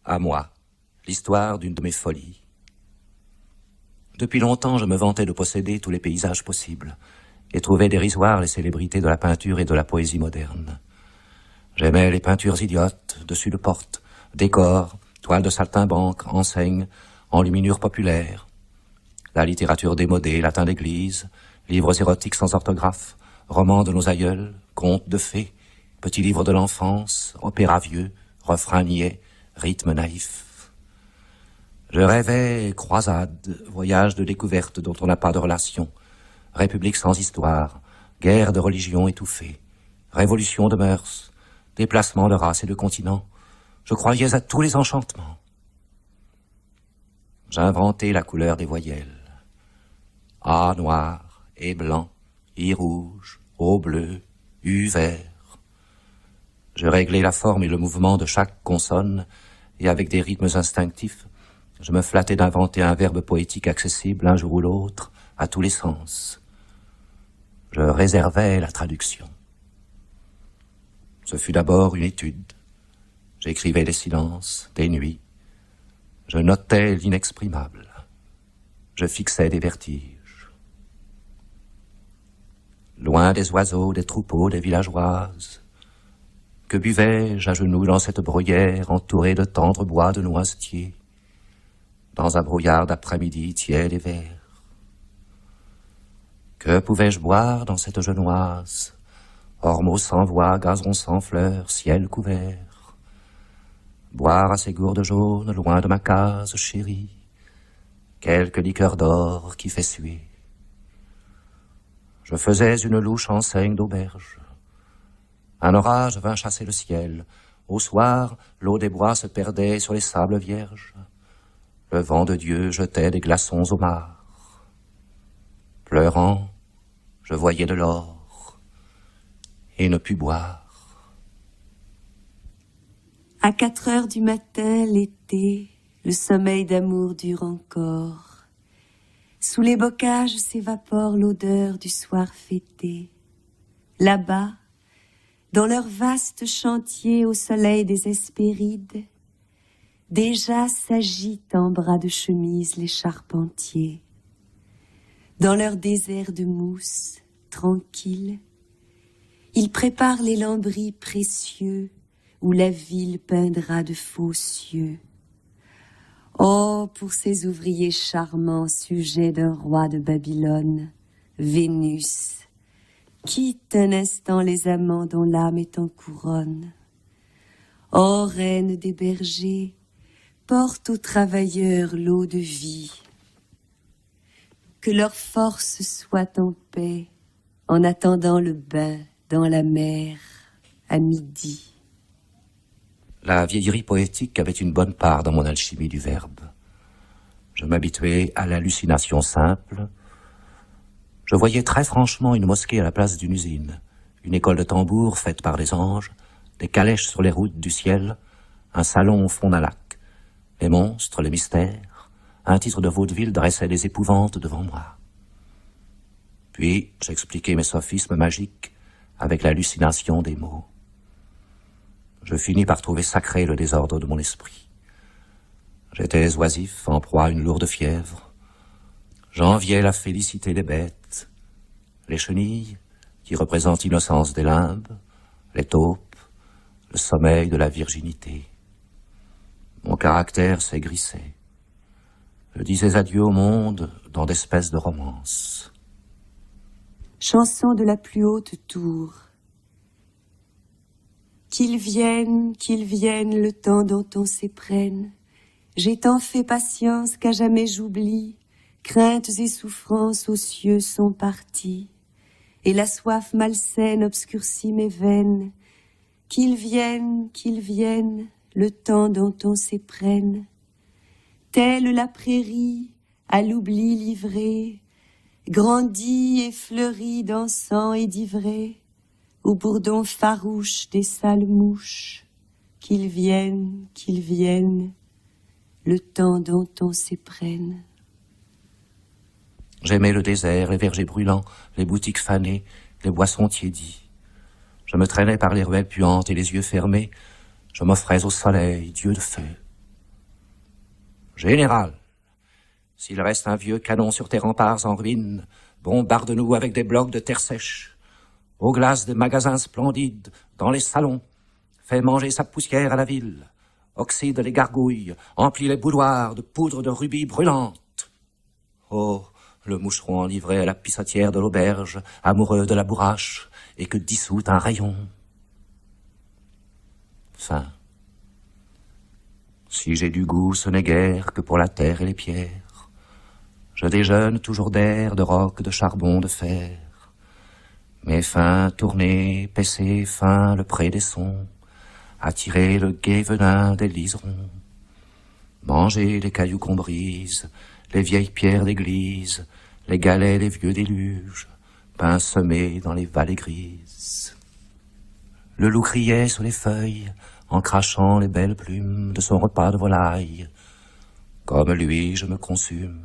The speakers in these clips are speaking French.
À moi, l'histoire d'une de mes folies. Depuis longtemps, je me vantais de posséder tous les paysages possibles et trouvais dérisoires les célébrités de la peinture et de la poésie moderne. J'aimais les peintures idiotes, dessus de porte, décors, toiles de saltimbanque, enseignes, enluminures populaires, la littérature démodée, latin d'église, livres érotiques sans orthographe, romans de nos aïeuls, contes de fées, petits livres de l'enfance, opéras vieux, refrains niais, rythmes naïfs. Je rêvais croisades, voyages de découverte dont on n'a pas de relation, république sans histoire, guerre de religion étouffée, révolution de mœurs, déplacement de races et de continents. Je croyais à tous les enchantements. J'inventais la couleur des voyelles. A noir, et blanc, I rouge, O bleu, U vert. Je réglais la forme et le mouvement de chaque consonne, et avec des rythmes instinctifs, je me flattais d'inventer un verbe poétique accessible un jour ou l'autre, à tous les sens. Je réservais la traduction. Ce fut d'abord une étude. J'écrivais des silences, des nuits. Je notais l'inexprimable. Je fixais des vertiges. Loin des oiseaux, des troupeaux, des villageoises, que buvais-je à genoux dans cette bruyère entourée de tendres bois de noisetiers, dans un brouillard d'après-midi tiède et vert. Que pouvais-je boire dans cette genoise, ormeaux sans voix, gazon sans fleurs, ciel couvert, boire à ces gourdes jaunes, loin de ma case chérie, quelque liqueur d'or qui fait suer. Je faisais une louche enseigne d'auberge. Un orage vint chasser le ciel. Au soir, l'eau des bois se perdait sur les sables vierges. Le vent de Dieu jetait des glaçons au mar. Pleurant, je voyais de l'or et ne pus boire. À 4 heures du matin, l'été, le sommeil d'amour dure encore. Sous les bocages s'évapore l'odeur du soir fêté. Là-bas, dans leur vaste chantier au soleil des Hespérides, déjà s'agitent en bras de chemise les charpentiers. Dans leur désert de mousse, tranquille, ils préparent les lambris précieux où la ville peindra de faux cieux. Oh, pour ces ouvriers charmants, sujets d'un roi de Babylone, Vénus, quitte un instant les amants dont l'âme est en couronne. Oh, reine des bergers, porte aux travailleurs l'eau de vie. Que leur force soit en paix, en attendant le bain dans la mer à midi. La vieillerie poétique avait une bonne part dans mon alchimie du verbe. Je m'habituais à l'hallucination simple. Je voyais très franchement une mosquée à la place d'une usine, une école de tambour faite par des anges, des calèches sur les routes du ciel, un salon au fond d'un lac, les monstres, les mystères, un titre de vaudeville dressait des épouvantes devant moi. Puis j'expliquais mes sophismes magiques avec l'hallucination des mots. Je finis par trouver sacré le désordre de mon esprit. J'étais oisif, en proie à une lourde fièvre. J'enviais la félicité des bêtes, les chenilles, qui représentent l'innocence des limbes, les taupes, le sommeil de la virginité. Mon caractère s'aigrissait. Je disais adieu au monde dans d'espèces de romances. Chanson de la plus haute tour. Qu'ils viennent, le temps dont on s'éprenne. J'ai tant fait patience qu'à jamais j'oublie. Craintes et souffrances aux cieux sont parties. Et la soif malsaine obscurcit mes veines. Qu'ils viennent, le temps dont on s'éprenne. Telle la prairie, à l'oubli livrée, grandie et fleurie d'encens et d'ivrée, au bourdon farouche des sales mouches, qu'ils viennent, le temps dont on s'éprenne. J'aimais le désert, les vergers brûlants, les boutiques fanées, les boissons tiédies. Je me traînais par les ruelles puantes et les yeux fermés, je m'offrais au soleil, dieu de feu. Général, s'il reste un vieux canon sur tes remparts en ruine, bombarde-nous avec des blocs de terre sèche. Aux glaces des magasins splendides, dans les salons, fais manger sa poussière à la ville, oxyde les gargouilles, emplit les boudoirs de poudre de rubis brûlante. Oh, le moucheron enivré à la pissotière de l'auberge, amoureux de la bourrache, et que dissout un rayon. Fin. Si j'ai du goût, ce n'est guère que pour la terre et les pierres. Je déjeune toujours d'air, de roc, de charbon, de fer. Mes fins tournées, paissées, fin le pré des sons, attirer le gai venin des liserons, manger les cailloux qu'on brise, les vieilles pierres d'église, les galets des vieux déluges, pain semé dans les vallées grises. Le loup criait sous les feuilles, en crachant les belles plumes de son repas de volaille. Comme lui, je me consume.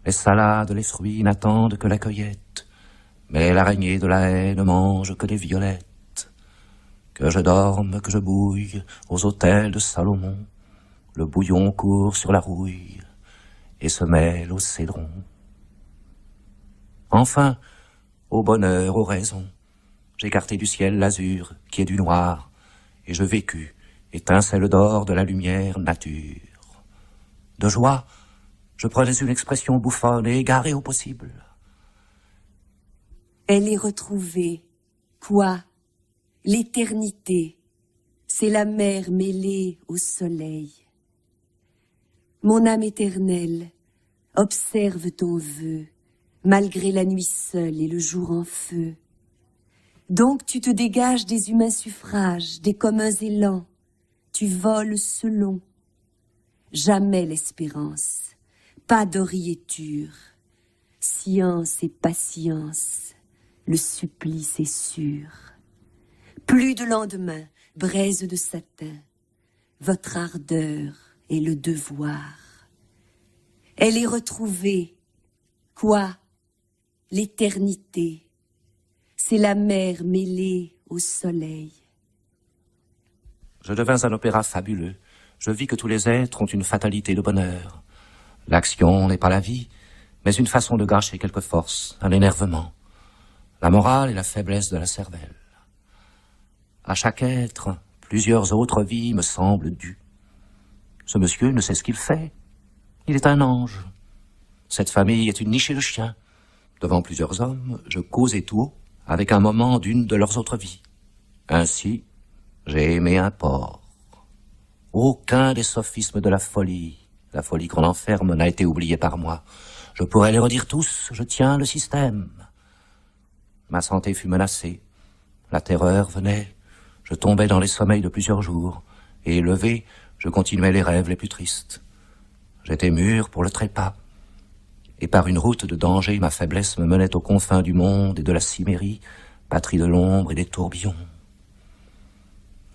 Les salades, les fruits n'attendent que la cueillette, mais l'araignée de la haie ne mange que des violettes. Que je dorme, que je bouille aux autels de Salomon, le bouillon court sur la rouille et se mêle au cédron. Enfin, au bonheur, aux raisons, j'écartai du ciel l'azur qui est du noir, et je vécus, étincelle d'or de la lumière nature. De joie, je prenais une expression bouffonne et égarée au possible. Elle est retrouvée. Quoi? L'éternité. C'est la mer mêlée au soleil. Mon âme éternelle, observe ton vœu, malgré la nuit seule et le jour en feu. Donc tu te dégages des humains suffrages, des communs élans. Tu voles selon. Jamais l'espérance, pas d'oriéture. Science et patience, le supplice est sûr. Plus de lendemain, braise de satin, votre ardeur est le devoir. Elle est retrouvée. Quoi? L'éternité. C'est la mer mêlée au soleil. Je devins un opéra fabuleux. Je vis que tous les êtres ont une fatalité de bonheur. L'action n'est pas la vie, mais une façon de gâcher quelque force, un énervement. La morale est la faiblesse de la cervelle. À chaque être, plusieurs autres vies me semblent dues. Ce monsieur ne sait ce qu'il fait. Il est un ange. Cette famille est une nichée de chiens. Devant plusieurs hommes, je causais tout haut avec un moment d'une de leurs autres vies. Ainsi, j'ai aimé un porc. Aucun des sophismes de la folie qu'on enferme, n'a été oublié par moi. Je pourrais les redire tous, je tiens le système. Ma santé fut menacée. La terreur venait. Je tombais dans les sommeils de plusieurs jours. Et levé, je continuais les rêves les plus tristes. J'étais mûr pour le trépas. Et par une route de danger, ma faiblesse me menait aux confins du monde et de la Cimmérie, patrie de l'ombre et des tourbillons.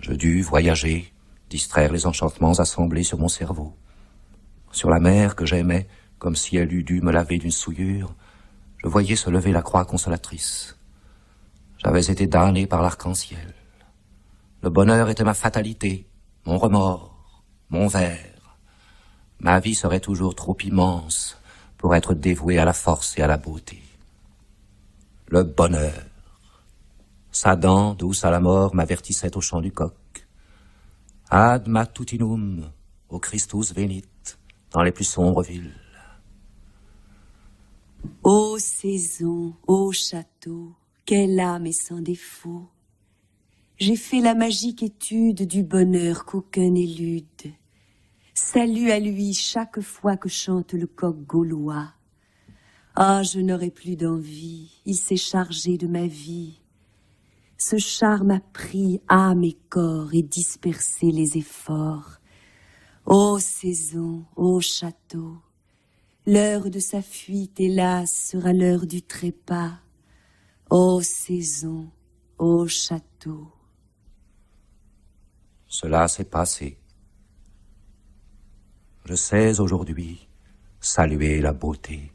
Je dus voyager, distraire les enchantements assemblés sur mon cerveau. Sur la mer que j'aimais, comme si elle eût dû me laver d'une souillure, je voyais se lever la croix consolatrice. J'avais été damné par l'arc-en-ciel. Le bonheur était ma fatalité, mon remords, mon vers. Ma vie serait toujours trop immense pour être dévouée à la force et à la beauté. Le bonheur. Sa dent, douce à la mort, m'avertissait au chant du coq. Ad matutinum, au Christus venit, dans les plus sombres villes. Ô saison, ô château, quelle âme est sans défaut. J'ai fait la magique étude du bonheur qu'aucun n'élude. Salut à lui chaque fois que chante le coq gaulois. Ah, je n'aurai plus d'envie, il s'est chargé de ma vie. Ce charme a pris âme et corps et dispersé les efforts. Ô saison, ô château, l'heure de sa fuite, hélas, sera l'heure du trépas. Ô saison, ô château. Cela s'est passé. Je sais aujourd'hui saluer la beauté.